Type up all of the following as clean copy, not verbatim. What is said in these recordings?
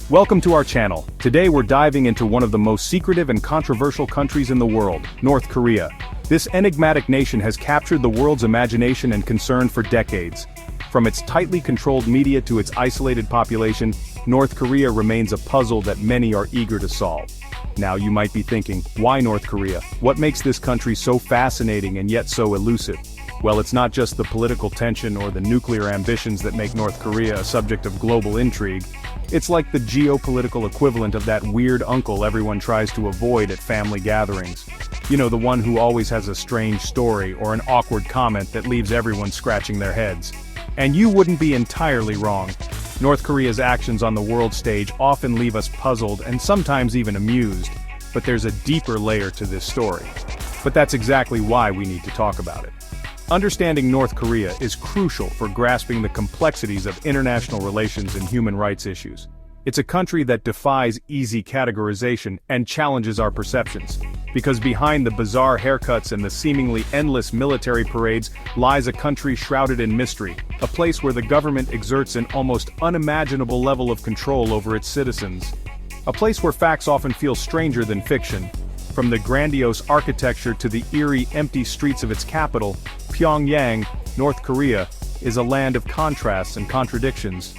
Welcome to our channel. Today we're diving into one of the most secretive and controversial countries in the world, North Korea. This enigmatic nation has captured the world's imagination and concern for decades. From its tightly controlled media to its isolated population, North Korea remains a puzzle that many are eager to solve. Now you might be thinking, why North Korea? What makes this country so fascinating and yet so elusive? Well, it's not just the political tension or the nuclear ambitions that make North Korea a subject of global intrigue. It's like the geopolitical equivalent of that weird uncle everyone tries to avoid at family gatherings. You know, the one who always has a strange story or an awkward comment that leaves everyone scratching their heads. And you wouldn't be entirely wrong. North Korea's actions on the world stage often leave us puzzled and sometimes even amused. But there's a deeper layer to this story. But that's exactly why we need to talk about it. Understanding North Korea is crucial for grasping the complexities of international relations and human rights issues. It's a country that defies easy categorization and challenges our perceptions. Because behind the bizarre haircuts and the seemingly endless military parades lies a country shrouded in mystery, a place where the government exerts an almost unimaginable level of control over its citizens. A place where facts often feel stranger than fiction. From the grandiose architecture to the eerie, empty streets of its capital, Pyongyang, North Korea, is a land of contrasts and contradictions.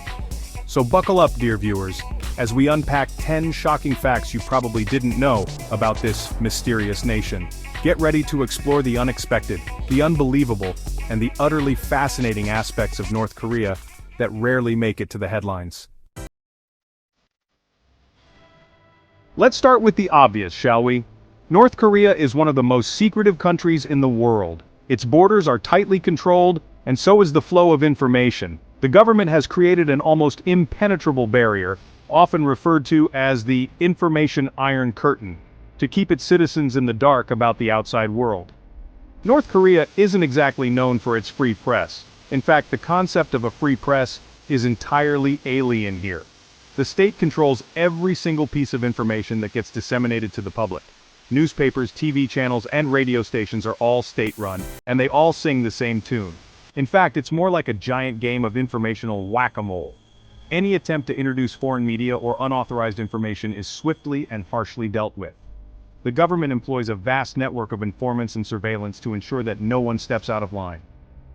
So buckle up, dear viewers, as we unpack 10 shocking facts you probably didn't know about this mysterious nation. Get ready to explore the unexpected, the unbelievable, and the utterly fascinating aspects of North Korea that rarely make it to the headlines. Let's start with the obvious, shall we? North Korea is one of the most secretive countries in the world. Its borders are tightly controlled, and so is the flow of information. The government has created an almost impenetrable barrier, often referred to as the Information Iron Curtain, to keep its citizens in the dark about the outside world. North Korea isn't exactly known for its free press. In fact, the concept of a free press is entirely alien here. The state controls every single piece of information that gets disseminated to the public. Newspapers, TV channels, and radio stations are all state-run, and they all sing the same tune. In fact, it's more like a giant game of informational whack-a-mole. Any attempt to introduce foreign media or unauthorized information is swiftly and harshly dealt with. The government employs a vast network of informants and surveillance to ensure that no one steps out of line.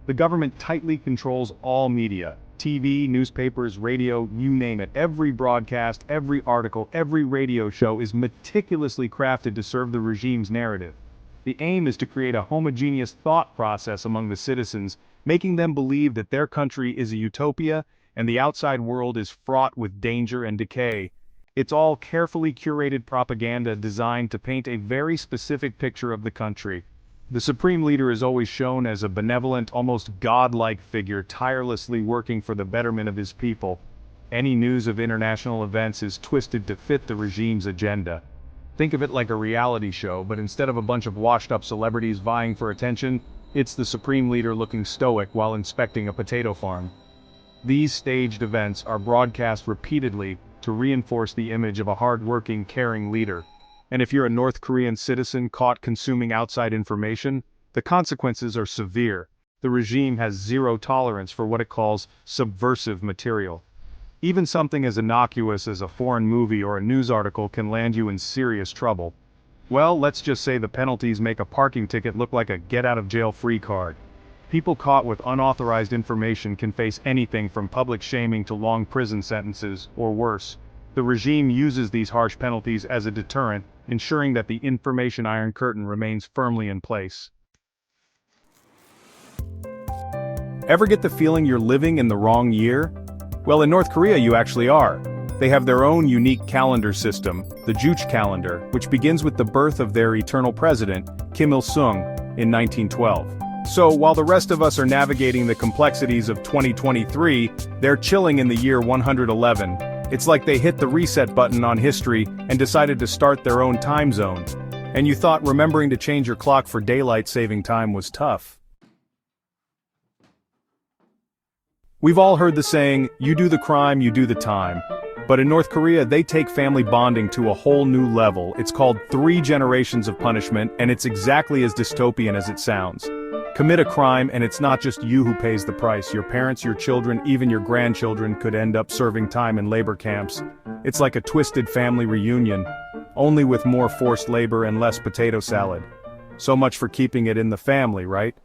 The government tightly controls all media. TV, newspapers, radio, you name it. Every broadcast, every article, every radio show is meticulously crafted to serve the regime's narrative. The aim is to create a homogeneous thought process among the citizens, making them believe that their country is a utopia and the outside world is fraught with danger and decay. It's all carefully curated propaganda designed to paint a very specific picture of the country. The supreme leader is always shown as a benevolent, almost godlike figure tirelessly working for the betterment of his people. Any news of international events is twisted to fit the regime's agenda. Think of it like a reality show, but instead of a bunch of washed-up celebrities vying for attention, it's the supreme leader looking stoic while inspecting a potato farm. These staged events are broadcast repeatedly to reinforce the image of a hard-working, caring leader. And if you're a North Korean citizen caught consuming outside information, the consequences are severe. The regime has zero tolerance for what it calls subversive material. Even something as innocuous as a foreign movie or a news article can land you in serious trouble. Well, let's just say the penalties make a parking ticket look like a get-out-of-jail-free card. People caught with unauthorized information can face anything from public shaming to long prison sentences, or worse. The regime uses these harsh penalties as a deterrent, ensuring that the Information Iron Curtain remains firmly in place. Ever get the feeling you're living in the wrong year? Well, in North Korea you actually are. They have their own unique calendar system, the Juche calendar, which begins with the birth of their eternal president, Kim Il-sung, in 1912. So, while the rest of us are navigating the complexities of 2023, they're chilling in the year 111. It's like they hit the reset button on history and decided to start their own time zone. And you thought remembering to change your clock for daylight saving time was tough. We've all heard the saying, you do the crime, you do the time. But in North Korea, they take family bonding to a whole new level. It's called 3 generations of punishment, and it's exactly as dystopian as it sounds. Commit a crime, and it's not just you who pays the price. Your parents, your children, even your grandchildren could end up serving time in labor camps. It's like a twisted family reunion, only with more forced labor and less potato salad. So much for keeping it in the family, right?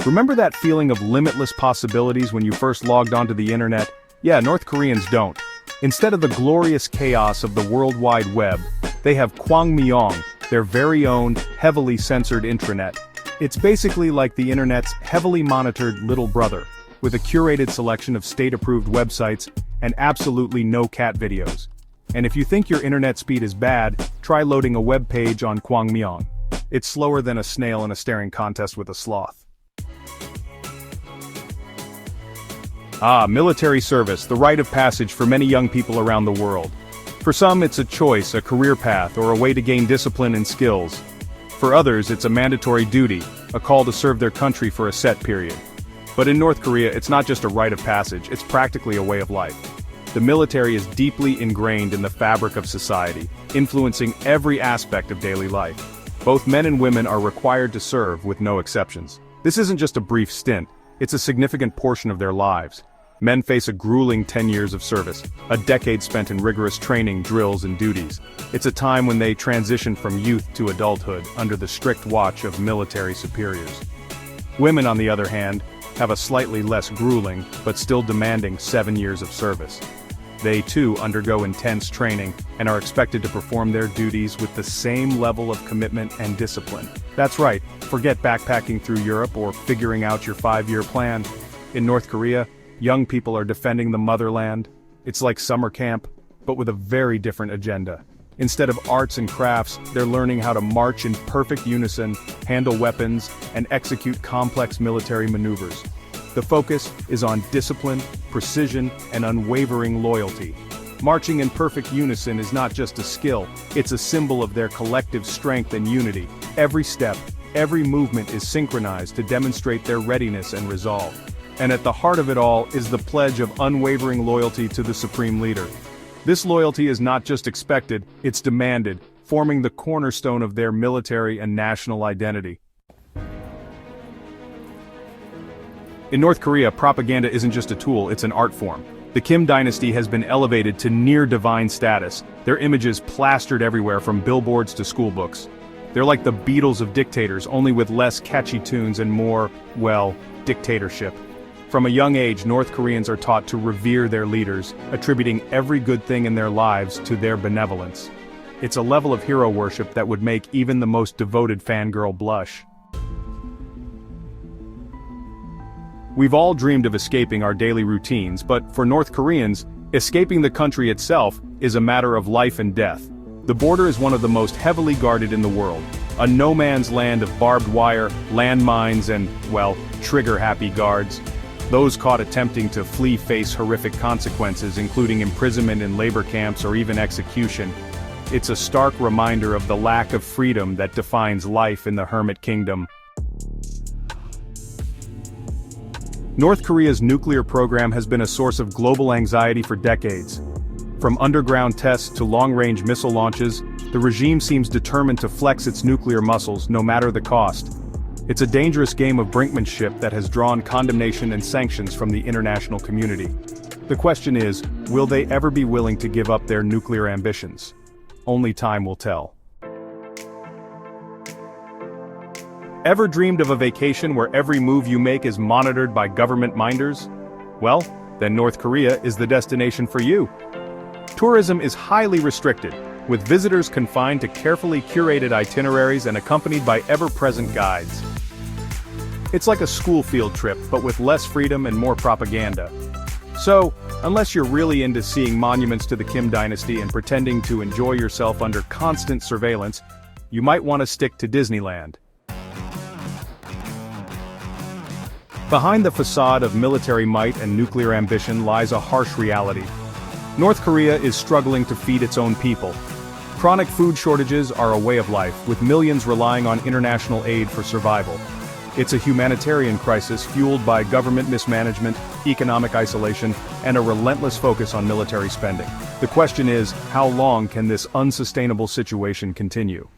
Remember that feeling of limitless possibilities when you first logged onto the internet? Yeah, North Koreans don't. Instead of the glorious chaos of the World Wide Web, they have Kwangmyong, their very own, heavily censored intranet. It's basically like the internet's heavily monitored little brother, with a curated selection of state-approved websites and absolutely no cat videos. And if you think your internet speed is bad, try loading a web page on Kwangmyong. It's slower than a snail in a staring contest with a sloth. Military service, the rite of passage for many young people around the world. For some, it's a choice, a career path, or a way to gain discipline and skills. For others, it's a mandatory duty, a call to serve their country for a set period. But in North Korea, it's not just a rite of passage, it's practically a way of life. The military is deeply ingrained in the fabric of society, influencing every aspect of daily life. Both men and women are required to serve with no exceptions. This isn't just a brief stint, it's a significant portion of their lives. Men face a grueling 10 years of service, a decade spent in rigorous training, drills, and duties. It's a time when they transition from youth to adulthood under the strict watch of military superiors. Women, on the other hand, have a slightly less grueling, but still demanding 7 years of service. They too undergo intense training and are expected to perform their duties with the same level of commitment and discipline. That's right, forget backpacking through Europe or figuring out your 5-year plan. In North Korea, young people are defending the motherland. It's like summer camp, but with a very different agenda. Instead of arts and crafts, they're learning how to march in perfect unison, handle weapons, and execute complex military maneuvers. The focus is on discipline, precision, and unwavering loyalty. Marching in perfect unison is not just a skill, it's a symbol of their collective strength and unity. Every step, every movement is synchronized to demonstrate their readiness and resolve. And at the heart of it all is the pledge of unwavering loyalty to the supreme leader. This loyalty is not just expected, it's demanded, forming the cornerstone of their military and national identity. In North Korea, propaganda isn't just a tool, it's an art form. The Kim dynasty has been elevated to near-divine status, their images plastered everywhere from billboards to schoolbooks. They're like the Beatles of dictators, only with less catchy tunes and more, well, dictatorship. From a young age, North Koreans are taught to revere their leaders, attributing every good thing in their lives to their benevolence. It's a level of hero worship that would make even the most devoted fangirl blush. We've all dreamed of escaping our daily routines, but for North Koreans, escaping the country itself is a matter of life and death. The border is one of the most heavily guarded in the world, a no-man's land of barbed wire, landmines, and, well, trigger-happy guards. Those caught attempting to flee face horrific consequences, including imprisonment in labor camps or even execution. It's a stark reminder of the lack of freedom that defines life in the Hermit Kingdom. North Korea's nuclear program has been a source of global anxiety for decades. From underground tests to long-range missile launches, the regime seems determined to flex its nuclear muscles no matter the cost. It's a dangerous game of brinkmanship that has drawn condemnation and sanctions from the international community. The question is, will they ever be willing to give up their nuclear ambitions? Only time will tell. Ever dreamed of a vacation where every move you make is monitored by government minders? Well, then North Korea is the destination for you. Tourism is highly restricted, with visitors confined to carefully curated itineraries and accompanied by ever-present guides. It's like a school field trip, but with less freedom and more propaganda. So, unless you're really into seeing monuments to the Kim dynasty and pretending to enjoy yourself under constant surveillance, you might want to stick to Disneyland. Behind the facade of military might and nuclear ambition lies a harsh reality. North Korea is struggling to feed its own people. Chronic food shortages are a way of life, with millions relying on international aid for survival. It's a humanitarian crisis fueled by government mismanagement, economic isolation, and a relentless focus on military spending. The question is, how long can this unsustainable situation continue?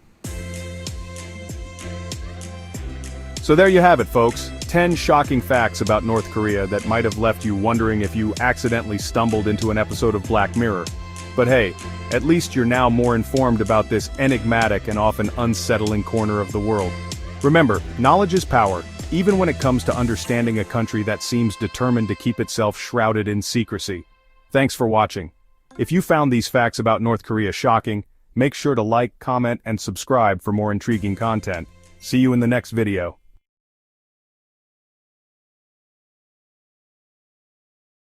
So there you have it, folks. 10 shocking facts about North Korea that might have left you wondering if you accidentally stumbled into an episode of Black Mirror. But hey, at least you're now more informed about this enigmatic and often unsettling corner of the world. Remember, knowledge is power, even when it comes to understanding a country that seems determined to keep itself shrouded in secrecy. Thanks for watching. If you found these facts about North Korea shocking, make sure to like, comment, and subscribe for more intriguing content. See you in the next video.